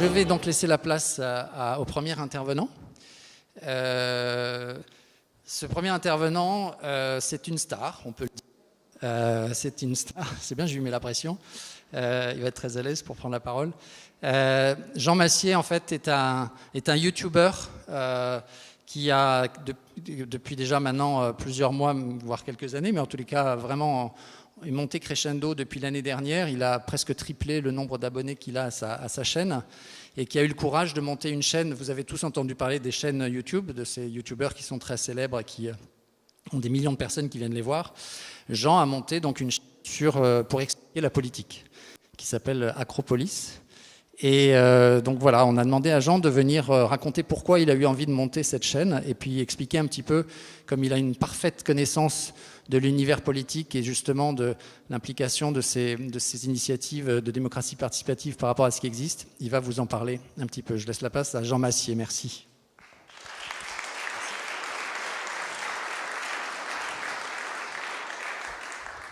vais donc laisser la place au premier intervenant. Ce premier intervenant, c'est une star, on peut le dire. C'est une star, c'est bien, je lui mets la pression. Il va être très à l'aise pour prendre la parole. Jean Massier, en fait, est un YouTuber qui a, depuis déjà maintenant plusieurs mois, voire quelques années, mais en tous les cas, vraiment est monté crescendo depuis l'année dernière. Il a presque triplé le nombre d'abonnés qu'il a à sa chaîne et qui a eu le courage de monter une chaîne. Vous avez tous entendu parler des chaînes YouTube, de ces YouTubers qui sont très célèbres et qui ont des millions de personnes qui viennent les voir. Jean a monté donc une chaîne pour expliquer la politique qui s'appelle Acropolis. Et donc voilà, on a demandé à Jean de venir raconter pourquoi il a eu envie de monter cette chaîne et puis expliquer un petit peu, comme il a une parfaite connaissance de l'univers politique et justement de l'implication de ces initiatives de démocratie participative par rapport à ce qui existe, il va vous en parler un petit peu. Je laisse la place à Jean Massier, merci.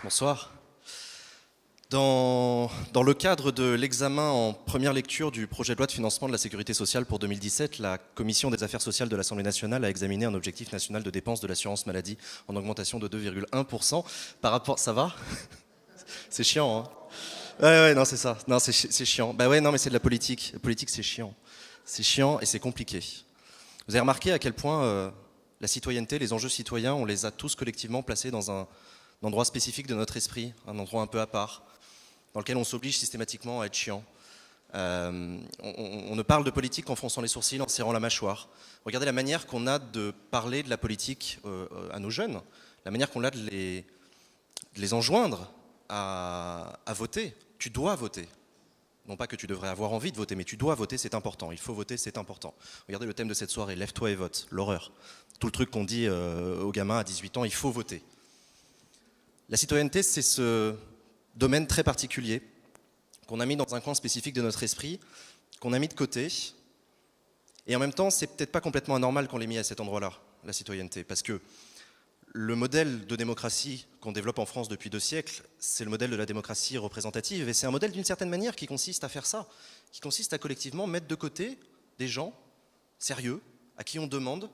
Bonsoir. Dans le cadre de l'examen en première lecture du projet de loi de financement de la sécurité sociale pour 2017, la Commission des affaires sociales de l'Assemblée nationale a examiné un objectif national de dépenses de l'assurance maladie en augmentation de 2,1% par rapport... Ça va? C'est chiant, hein? Ouais, non, c'est ça. Non, c'est chiant. Bah ouais, non, mais c'est de la politique. La politique, c'est chiant. C'est chiant et c'est compliqué. Vous avez remarqué à quel point la citoyenneté, les enjeux citoyens, on les a tous collectivement placés dans un endroit spécifique de notre esprit, un endroit un peu à part, dans lequel on s'oblige systématiquement à être chiant. On ne parle de politique qu'en fronçant les sourcils, en serrant la mâchoire. Regardez la manière qu'on a de parler de la politique à nos jeunes, la manière qu'on a de les enjoindre à voter. Tu dois voter. Non pas que tu devrais avoir envie de voter, mais tu dois voter, c'est important. Il faut voter, c'est important. Regardez le thème de cette soirée, lève-toi et vote, l'horreur. Tout le truc qu'on dit aux gamins à 18 ans, il faut voter. La citoyenneté, c'est ce domaine très particulier qu'on a mis dans un coin spécifique de notre esprit, qu'on a mis de côté. Et en même temps, c'est peut-être pas complètement anormal qu'on l'ait mis à cet endroit-là, la citoyenneté, parce que le modèle de démocratie qu'on développe en France depuis 2 siècles, c'est le modèle de la démocratie représentative. Et c'est un modèle d'une certaine manière qui consiste à faire ça, qui consiste à collectivement mettre de côté des gens sérieux, à qui on demande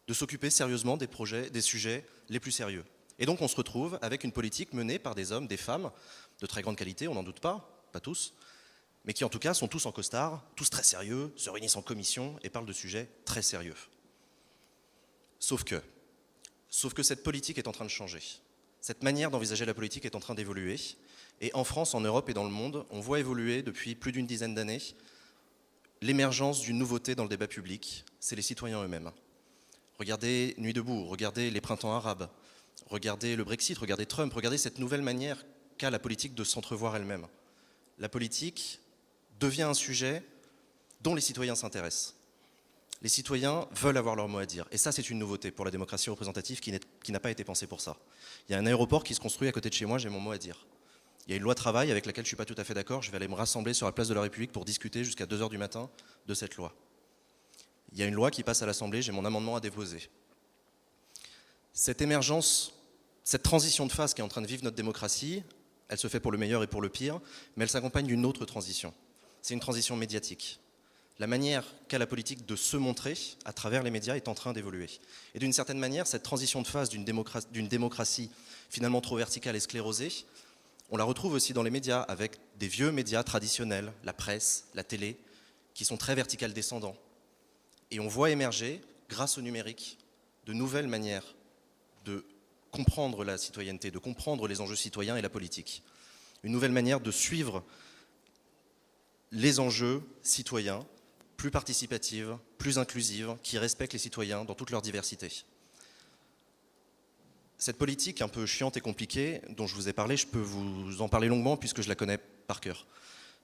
de s'occuper sérieusement des projets, des sujets les plus sérieux. Et donc on se retrouve avec une politique menée par des hommes, des femmes, de très grande qualité, on n'en doute pas tous, mais qui en tout cas sont tous en costard, tous très sérieux, se réunissent en commission et parlent de sujets très sérieux. Sauf que cette politique est en train de changer. Cette manière d'envisager la politique est en train d'évoluer. Et en France, en Europe et dans le monde, on voit évoluer depuis plus d'une dizaine d'années l'émergence d'une nouveauté dans le débat public, c'est les citoyens eux-mêmes. Regardez Nuit debout, regardez les printemps arabes, regardez le Brexit, regardez Trump, regardez cette nouvelle manière qu'a la politique de s'entrevoir elle-même. La politique devient un sujet dont les citoyens s'intéressent. Les citoyens veulent avoir leur mot à dire. Et ça, c'est une nouveauté pour la démocratie représentative qui n'a pas été pensée pour ça. Il y a un aéroport qui se construit à côté de chez moi, j'ai mon mot à dire. Il y a une loi travail avec laquelle je ne suis pas tout à fait d'accord, je vais aller me rassembler sur la place de la République pour discuter jusqu'à 2h du matin de cette loi. Il y a une loi qui passe à l'Assemblée, j'ai mon amendement à déposer. Cette émergence, cette transition de phase qui est en train de vivre notre démocratie, elle se fait pour le meilleur et pour le pire, mais elle s'accompagne d'une autre transition. C'est une transition médiatique. La manière qu'a la politique de se montrer à travers les médias est en train d'évoluer. Et d'une certaine manière, cette transition de phase d'une démocratie finalement trop verticale et sclérosée, on la retrouve aussi dans les médias, avec des vieux médias traditionnels, la presse, la télé, qui sont très verticales descendants. Et on voit émerger, grâce au numérique, de nouvelles manières de comprendre la citoyenneté, de comprendre les enjeux citoyens et la politique. Une nouvelle manière de suivre les enjeux citoyens, plus participative, plus inclusive, qui respecte les citoyens dans toute leur diversité. Cette politique un peu chiante et compliquée dont je vous ai parlé, je peux vous en parler longuement puisque je la connais par cœur.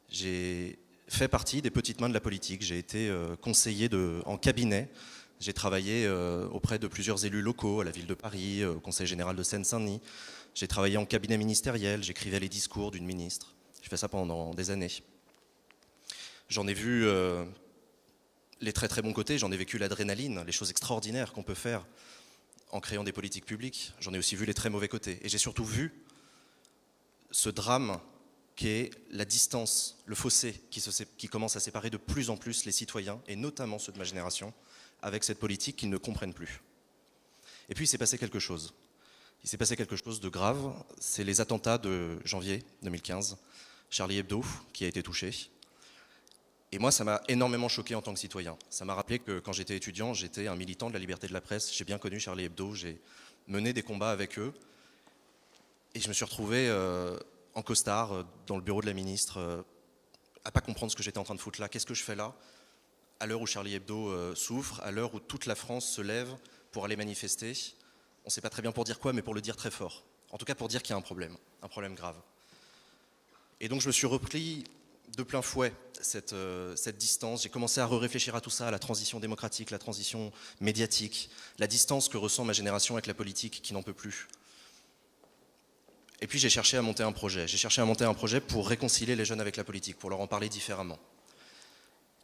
J'ai fait partie des petites mains de la politique, j'ai été conseiller en cabinet. J'ai travaillé auprès de plusieurs élus locaux, à la ville de Paris, au Conseil général de Seine-Saint-Denis. J'ai travaillé en cabinet ministériel, j'écrivais les discours d'une ministre. J'ai fait ça pendant des années. J'en ai vu les très très bons côtés, j'en ai vécu l'adrénaline, les choses extraordinaires qu'on peut faire en créant des politiques publiques. J'en ai aussi vu les très mauvais côtés. Et j'ai surtout vu ce drame qui est la distance, le fossé qui commence à séparer de plus en plus les citoyens, et notamment ceux de ma génération, avec cette politique qu'ils ne comprennent plus. Et puis il s'est passé quelque chose. Il s'est passé quelque chose de grave, c'est les attentats de janvier 2015, Charlie Hebdo qui a été touché. Et moi, ça m'a énormément choqué en tant que citoyen. Ça m'a rappelé que quand j'étais étudiant, j'étais un militant de la liberté de la presse. J'ai bien connu Charlie Hebdo, j'ai mené des combats avec eux. Et je me suis retrouvé en costard dans le bureau de la ministre, à pas comprendre ce que j'étais en train de foutre là. Qu'est-ce que je fais là, à l'heure où Charlie Hebdo souffre, à l'heure où toute la France se lève pour aller manifester. On ne sait pas très bien pour dire quoi, mais pour le dire très fort. En tout cas pour dire qu'il y a un problème grave. Et donc je me suis repris de plein fouet cette distance. J'ai commencé à réfléchir à tout ça, à la transition démocratique, la transition médiatique, la distance que ressent ma génération avec la politique qui n'en peut plus. Et puis j'ai cherché à monter un projet. J'ai cherché à monter un projet pour réconcilier les jeunes avec la politique, pour leur en parler différemment.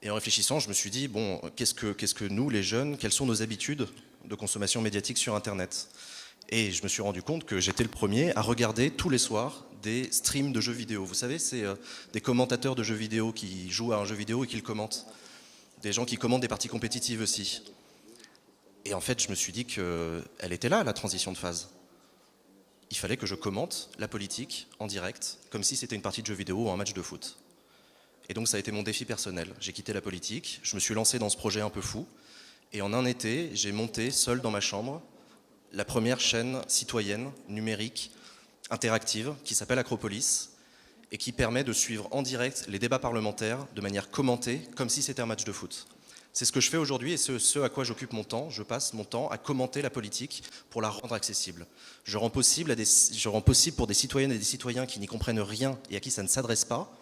Et en réfléchissant, je me suis dit, bon, qu'est-ce que nous, les jeunes, quelles sont nos habitudes de consommation médiatique sur Internet ? Et je me suis rendu compte que j'étais le premier à regarder tous les soirs des streams de jeux vidéo. Vous savez, c'est des commentateurs de jeux vidéo qui jouent à un jeu vidéo et qui le commentent. Des gens qui commentent des parties compétitives aussi. Et en fait, je me suis dit qu'elle était là, la transition de phase. Il fallait que je commente la politique en direct, comme si c'était une partie de jeu vidéo ou un match de foot. Et donc ça a été mon défi personnel. J'ai quitté la politique, je me suis lancé dans ce projet un peu fou, et en un été, j'ai monté seul dans ma chambre la première chaîne citoyenne, numérique, interactive, qui s'appelle Acropolis, et qui permet de suivre en direct les débats parlementaires de manière commentée, comme si c'était un match de foot. C'est ce que je fais aujourd'hui et ce à quoi j'occupe mon temps. Je passe mon temps à commenter la politique pour la rendre accessible. Je rends possible pour des citoyennes et des citoyens qui n'y comprennent rien et à qui ça ne s'adresse pas,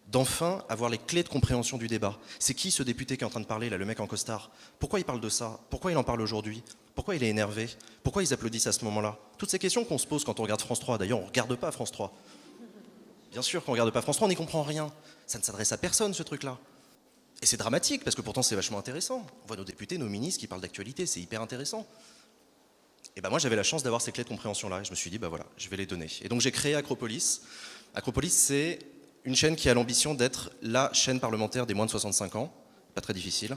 d'enfin avoir les clés de compréhension du débat. C'est qui ce député qui est en train de parler, là, le mec en costard ? Pourquoi il parle de ça ? Pourquoi il en parle aujourd'hui ? Pourquoi il est énervé ? Pourquoi ils applaudissent à ce moment-là ? Toutes ces questions qu'on se pose quand on regarde France 3. D'ailleurs, on ne regarde pas France 3. Bien sûr qu'on ne regarde pas France 3, on n'y comprend rien. Ça ne s'adresse à personne, ce truc-là. Et c'est dramatique, parce que pourtant c'est vachement intéressant. On voit nos députés, nos ministres qui parlent d'actualité, c'est hyper intéressant. Et ben moi j'avais la chance d'avoir ces clés de compréhension-là, et je me suis dit, bah voilà, je vais les donner. Et donc j'ai créé Acropolis. Acropolis, c'est une chaîne qui a l'ambition d'être la chaîne parlementaire des moins de 65 ans, pas très difficile.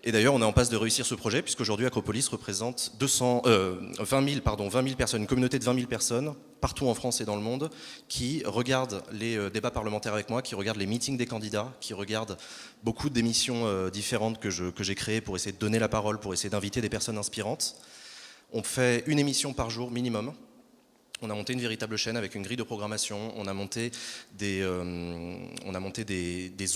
Et d'ailleurs, on est en passe de réussir ce projet, puisqu'aujourd'hui, Acropolis représente 20 000 personnes, une communauté de 20 000 personnes, partout en France et dans le monde, qui regardent les débats parlementaires avec moi, qui regardent les meetings des candidats, qui regardent beaucoup d'émissions différentes que j'ai créées pour essayer de donner la parole, pour essayer d'inviter des personnes inspirantes. On fait une émission par jour minimum. On a monté une véritable chaîne avec une grille de programmation, on a monté des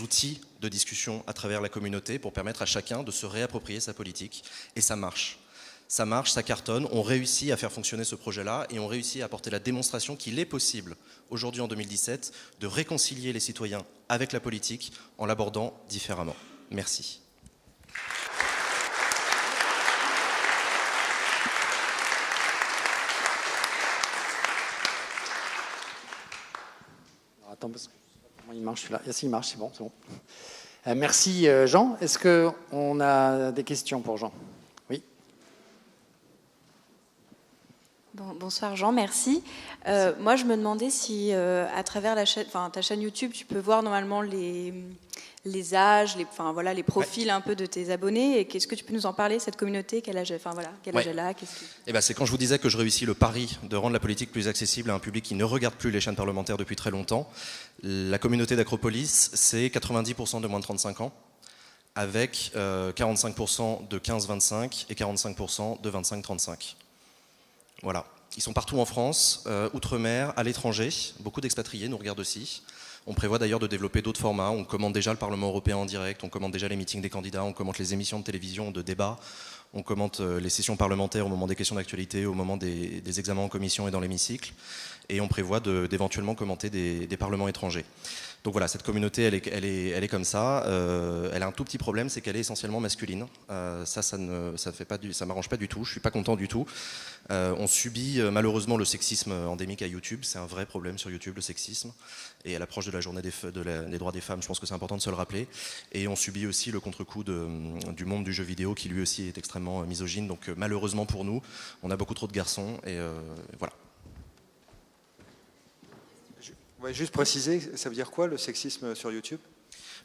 outils de discussion à travers la communauté pour permettre à chacun de se réapproprier sa politique. Et ça marche. Ça marche, ça cartonne, on réussit à faire fonctionner ce projet-là et on réussit à apporter la démonstration qu'il est possible, aujourd'hui en 2017, de réconcilier les citoyens avec la politique en l'abordant différemment. Merci. Attends, parce que je sais pas comment il marche celui-là. Il marche, c'est bon, c'est bon. Merci Jean. Est-ce qu'on a des questions pour Jean ? Oui. Bonsoir Jean, merci. Moi je me demandais si à travers ta chaîne YouTube, tu peux voir normalement les âges, les profils un peu de tes abonnés. Et qu'est-ce que tu peux nous en parler, cette communauté, quel âge elle a C'est quand je vous disais que je réussis le pari de rendre la politique plus accessible à un public qui ne regarde plus les chaînes parlementaires depuis très longtemps. La communauté d'Acropolis, c'est 90% de moins de 35 ans, avec 45% de 15-25 et 45% de 25-35. Voilà. Ils sont partout en France, outre-mer, à l'étranger. Beaucoup d'expatriés nous regardent aussi. On prévoit d'ailleurs de développer d'autres formats. On commande déjà le Parlement européen en direct, on commande déjà les meetings des candidats, on commente les émissions de télévision, de débat, on commente les sessions parlementaires au moment des questions d'actualité, au moment des examens en commission et dans l'hémicycle. Et on prévoit d'éventuellement commenter des parlements étrangers. Donc voilà, cette communauté, elle est comme ça. Elle a un tout petit problème, c'est qu'elle est essentiellement masculine. Ça m'arrange pas du tout. Je suis pas content du tout. On subit malheureusement le sexisme endémique à YouTube. C'est un vrai problème sur YouTube, le sexisme. Et à l'approche de la journée des droits des femmes, je pense que c'est important de se le rappeler. Et on subit aussi le contre-coup du monde du jeu vidéo, qui lui aussi est extrêmement misogyne. Donc malheureusement pour nous, on a beaucoup trop de garçons. Et voilà. On va juste préciser, ça veut dire quoi le sexisme sur YouTube ?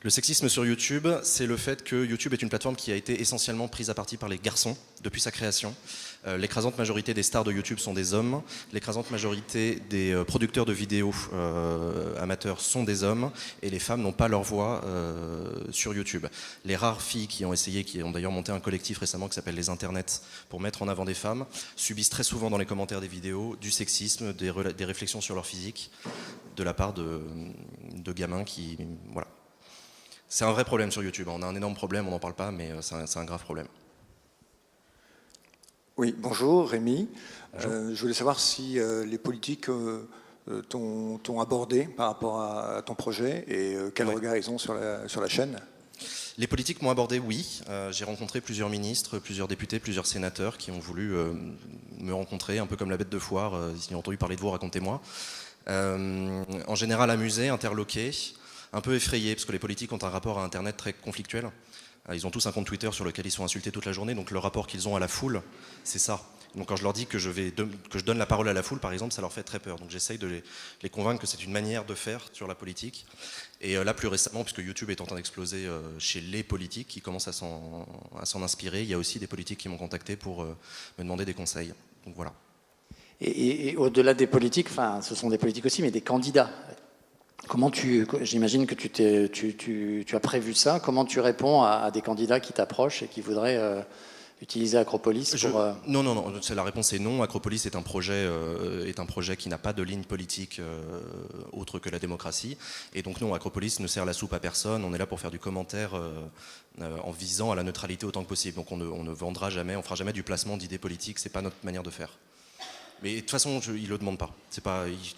Le sexisme sur YouTube, c'est le fait que YouTube est une plateforme qui a été essentiellement prise à partie par les garçons depuis sa création. L'écrasante majorité des stars de YouTube sont des hommes. L'écrasante majorité des producteurs de vidéos amateurs sont des hommes. Et les femmes n'ont pas leur voix sur YouTube. Les rares filles qui ont essayé, qui ont d'ailleurs monté un collectif récemment qui s'appelle Les Internets pour mettre en avant des femmes, subissent très souvent dans les commentaires des vidéos du sexisme, des réflexions sur leur physique de la part de gamins qui... Voilà. C'est un vrai problème sur YouTube. On a un énorme problème, on n'en parle pas, mais c'est un grave problème. Oui, bonjour Rémi. Bonjour. Je voulais savoir si les politiques t'ont abordé par rapport à ton projet et quel regard ils ont sur la chaîne. Les politiques m'ont abordé, oui. J'ai rencontré plusieurs ministres, plusieurs députés, plusieurs sénateurs qui ont voulu me rencontrer, un peu comme la bête de foire. S'ils ont entendu parler de vous, racontez-moi. En général, amusés, interloqués, un peu effrayés, parce que les politiques ont un rapport à Internet très conflictuel. Ils ont tous un compte Twitter sur lequel ils sont insultés toute la journée, donc le rapport qu'ils ont à la foule, c'est ça. Donc quand je leur dis que je donne la parole à la foule, par exemple, ça leur fait très peur. Donc j'essaye de les convaincre que c'est une manière de faire sur la politique. Et là, plus récemment, puisque YouTube est en train d'exploser chez les politiques qui commencent à s'en inspirer, il y a aussi des politiques qui m'ont contacté pour me demander des conseils. Donc voilà. Et au-delà des politiques, enfin, ce sont des politiques aussi, mais des candidats. J'imagine que tu as prévu ça. Comment tu réponds à des candidats qui t'approchent et qui voudraient utiliser Acropolis pour... Non, la réponse est non. Acropolis est un projet qui n'a pas de ligne politique autre que la démocratie. Et donc non, Acropolis ne sert la soupe à personne. On est là pour faire du commentaire en visant à la neutralité autant que possible. Donc on ne vendra jamais, on fera jamais du placement d'idées politiques. C'est pas notre manière de faire. Mais de toute façon, ils le demandent pas.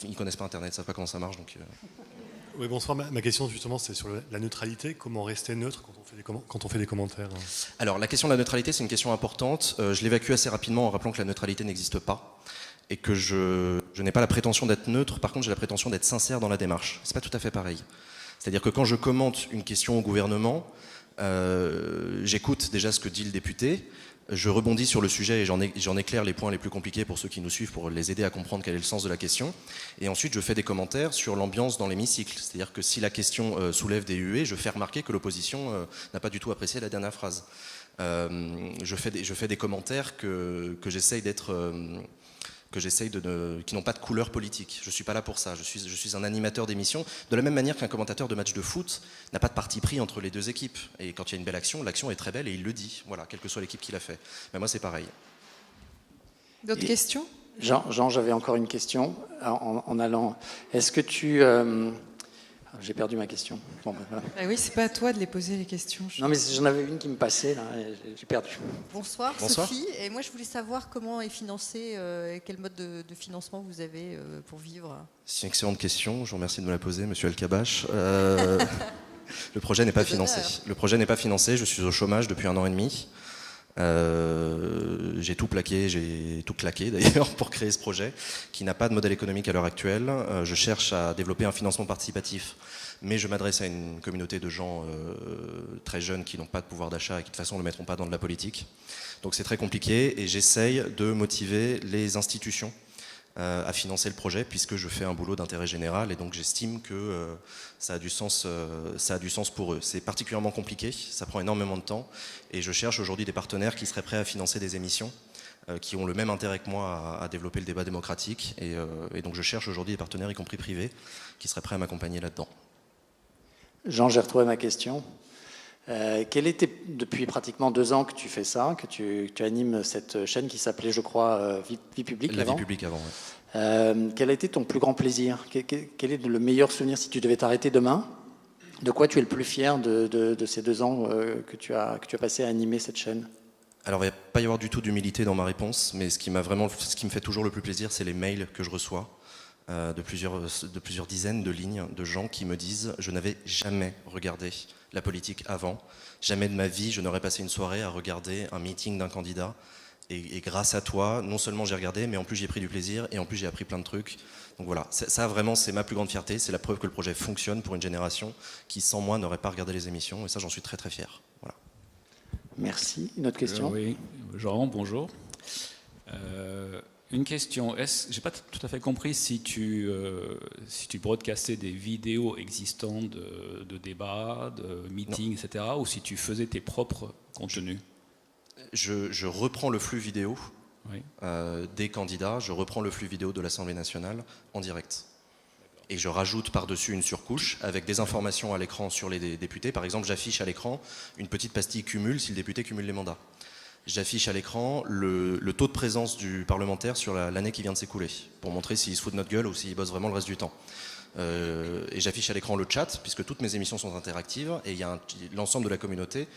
Ils connaissent pas Internet, ils savent pas comment ça marche. Donc, Oui, bonsoir. Ma question justement, c'est sur la neutralité. Comment rester neutre quand on fait des commentaires ? Alors, la question de la neutralité, c'est une question importante. Je l'évacue assez rapidement en rappelant que la neutralité n'existe pas et que je n'ai pas la prétention d'être neutre. Par contre, j'ai la prétention d'être sincère dans la démarche. C'est pas tout à fait pareil. C'est-à-dire que quand je commente une question au gouvernement, j'écoute déjà ce que dit le député. Je rebondis sur le sujet et j'en éclaire les points les plus compliqués pour ceux qui nous suivent, pour les aider à comprendre quel est le sens de la question. Et ensuite, je fais des commentaires sur l'ambiance dans l'hémicycle. C'est-à-dire que si la question soulève des huées, je fais remarquer que l'opposition n'a pas du tout apprécié la dernière phrase. Je fais des commentaires que j'essaye d'être... qui n'ont pas de couleur politique. Je ne suis pas là pour ça. Je suis un animateur d'émission, de la même manière qu'un commentateur de match de foot n'a pas de parti pris entre les deux équipes. Et quand il y a une belle action, l'action est très belle et il le dit. Voilà, quelle que soit l'équipe qui l'a fait. Mais moi, c'est pareil. D'autres questions ? Jean, j'avais encore une question en allant. Est-ce que tu... J'ai perdu ma question. Bon, ben, voilà. Ah oui, c'est pas à toi de les poser les questions. Non, mais j'en avais une qui me passait, là, et j'ai perdu. Bonsoir, Bonsoir. Sophie. Et moi, je voulais savoir comment est financé, quel mode de financement vous avez pour vivre. C'est une excellente question. Je vous remercie de me la poser, monsieur Alcabache. Le projet n'est pas financé. Le projet n'est pas financé. Je suis au chômage depuis 1 an et demi. J'ai tout plaqué, j'ai tout claqué d'ailleurs pour créer ce projet qui n'a pas de modèle économique à l'heure actuelle. Je cherche à développer un financement participatif, mais je m'adresse à une communauté de gens très jeunes qui n'ont pas de pouvoir d'achat et qui de toute façon ne le mettront pas dans de la politique. Donc c'est très compliqué et j'essaye de motiver les institutions à financer le projet puisque je fais un boulot d'intérêt général et donc j'estime que ça a du sens pour eux. C'est particulièrement compliqué, ça prend énormément de temps et je cherche aujourd'hui des partenaires qui seraient prêts à financer des émissions qui ont le même intérêt que moi à développer le débat démocratique et donc je cherche aujourd'hui des partenaires, y compris privés, qui seraient prêts à m'accompagner là-dedans. Jean, j'ai retrouvé ma question. Quel était, depuis pratiquement 2 ans que tu fais ça, que tu animes cette chaîne qui s'appelait, je crois, Vie publique La avant. vie publique avant, oui. Quel a été ton plus grand plaisir ? Quel est le meilleur souvenir si tu devais t'arrêter demain ? De quoi tu es le plus fier de ces 2 ans que tu as passé à animer cette chaîne ? Alors, il ne va pas y avoir du tout d'humilité dans ma réponse, mais ce qui me fait toujours le plus plaisir, c'est les mails que je reçois de plusieurs dizaines de lignes de gens qui me disent « Je n'avais jamais regardé la politique avant. Jamais de ma vie, je n'aurais passé une soirée à regarder un meeting d'un candidat. Et grâce à toi, non seulement j'ai regardé, mais en plus j'ai pris du plaisir et en plus j'ai appris plein de trucs. Donc voilà, ça vraiment, c'est ma plus grande fierté. C'est la preuve que le projet fonctionne pour une génération qui, sans moi, n'aurait pas regardé les émissions. Et ça, j'en suis très très fier. Voilà. Merci. Une autre question ? Oui, Jean, bonjour. Une question. J'ai pas tout à fait compris si tu broadcastais des vidéos existantes de débats, de meetings, etc., ou si tu faisais tes propres contenus. Je reprends le flux vidéo Oui. des candidats, je reprends le flux vidéo de l'Assemblée nationale en direct. Et je rajoute par-dessus une surcouche avec des informations à l'écran sur les députés. Par exemple, j'affiche à l'écran une petite pastille cumul si le député cumule les mandats. J'affiche à l'écran le taux de présence du parlementaire sur l'année qui vient de s'écouler, pour montrer s'il se fout de notre gueule ou s'il bosse vraiment le reste du temps. Et j'affiche à l'écran le chat, puisque toutes mes émissions sont interactives, et l'ensemble de la communauté,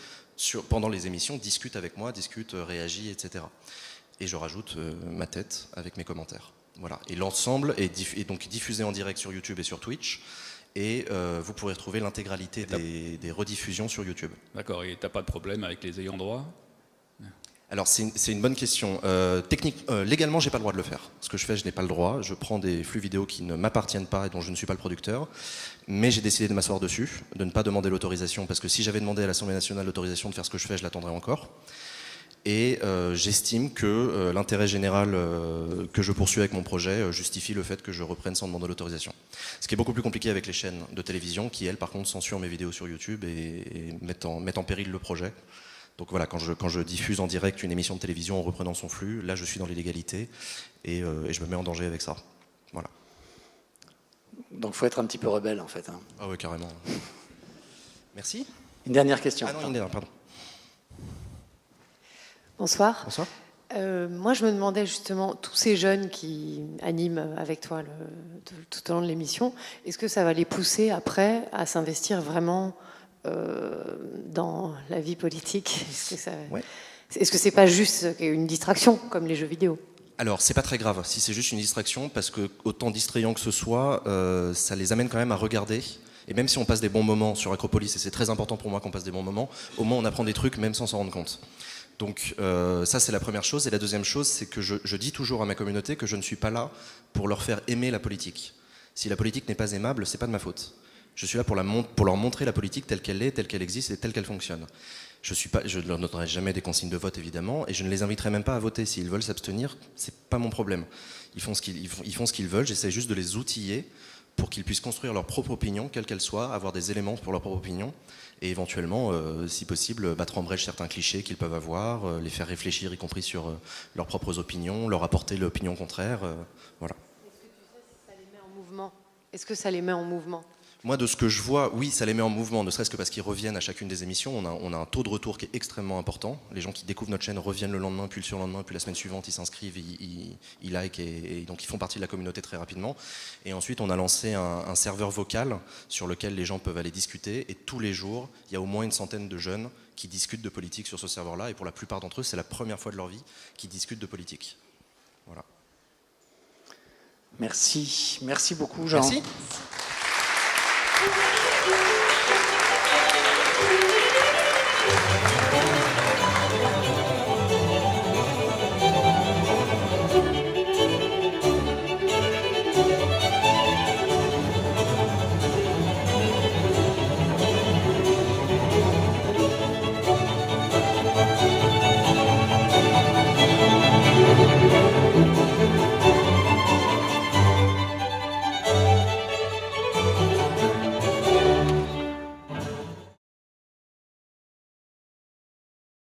pendant les émissions, discute avec moi, réagit, etc. Et je rajoute ma tête avec mes commentaires. Voilà. Et l'ensemble est donc diffusé en direct sur YouTube et sur Twitch, et vous pourrez retrouver l'intégralité des rediffusions sur YouTube. D'accord, et t'as pas de problème avec les ayants droit? Alors c'est une bonne question. Légalement, j'ai pas le droit de le faire. Ce que je fais, je n'ai pas le droit. Je prends des flux vidéo qui ne m'appartiennent pas et dont je ne suis pas le producteur. Mais j'ai décidé de m'asseoir dessus, de ne pas demander l'autorisation, parce que si j'avais demandé à l'Assemblée nationale l'autorisation de faire ce que je fais, je l'attendrais encore. Et j'estime que l'intérêt général que je poursuis avec mon projet justifie le fait que je reprenne sans demander l'autorisation. Ce qui est beaucoup plus compliqué avec les chaînes de télévision qui, elles, par contre, censurent mes vidéos sur YouTube et mettent en péril le projet. Donc voilà, quand je diffuse en direct une émission de télévision en reprenant son flux, là je suis dans l'illégalité et je me mets en danger avec ça. Voilà. Donc il faut être un petit peu rebelle en fait. Hein. Ah oui, carrément. Merci. Une dernière question. Ah non, une dernière, pardon. Bonsoir. Bonsoir. Moi, je me demandais justement, tous ces jeunes qui animent avec toi tout au long de l'émission, est-ce que ça va les pousser après à s'investir vraiment dans la vie politique? Est-ce que c'est pas juste une distraction, comme les jeux vidéo? Alors, c'est pas très grave si c'est juste une distraction, parce que autant distrayant que ce soit, ça les amène quand même à regarder. Et même si on passe des bons moments sur Acropolis, et c'est très important pour moi qu'on passe des bons moments, au moins on apprend des trucs même sans s'en rendre compte. Donc ça c'est la première chose. Et la deuxième chose, c'est que je dis toujours à ma communauté que je ne suis pas là pour leur faire aimer la politique. Si la politique n'est pas aimable, c'est pas de ma faute. Je suis là pour leur montrer la politique telle qu'elle est, telle qu'elle existe et telle qu'elle fonctionne. Je ne leur donnerai jamais des consignes de vote évidemment, et je ne les inviterai même pas à voter. S'ils veulent s'abstenir, c'est pas mon problème. Ils font ce qu'ils veulent, j'essaie juste de les outiller pour qu'ils puissent construire leur propre opinion, quelle qu'elle soit, avoir des éléments pour leur propre opinion, et éventuellement, si possible, battre en brèche certains clichés qu'ils peuvent avoir, les faire réfléchir, y compris sur leurs propres opinions, leur apporter l'opinion contraire, voilà. Est-ce que ça les met en mouvement? Moi, de ce que je vois, oui, ça les met en mouvement, ne serait-ce que parce qu'ils reviennent à chacune des émissions. On a un taux de retour qui est extrêmement important. Les gens qui découvrent notre chaîne reviennent le lendemain, puis le surlendemain, puis la semaine suivante, ils s'inscrivent, ils likent, et donc ils font partie de la communauté très rapidement. Et ensuite, on a lancé un serveur vocal sur lequel les gens peuvent aller discuter. Et tous les jours, il y a au moins une centaine de jeunes qui discutent de politique sur ce serveur-là. Et pour la plupart d'entre eux, c'est la première fois de leur vie qu'ils discutent de politique. Voilà. Merci beaucoup, Jean. Merci.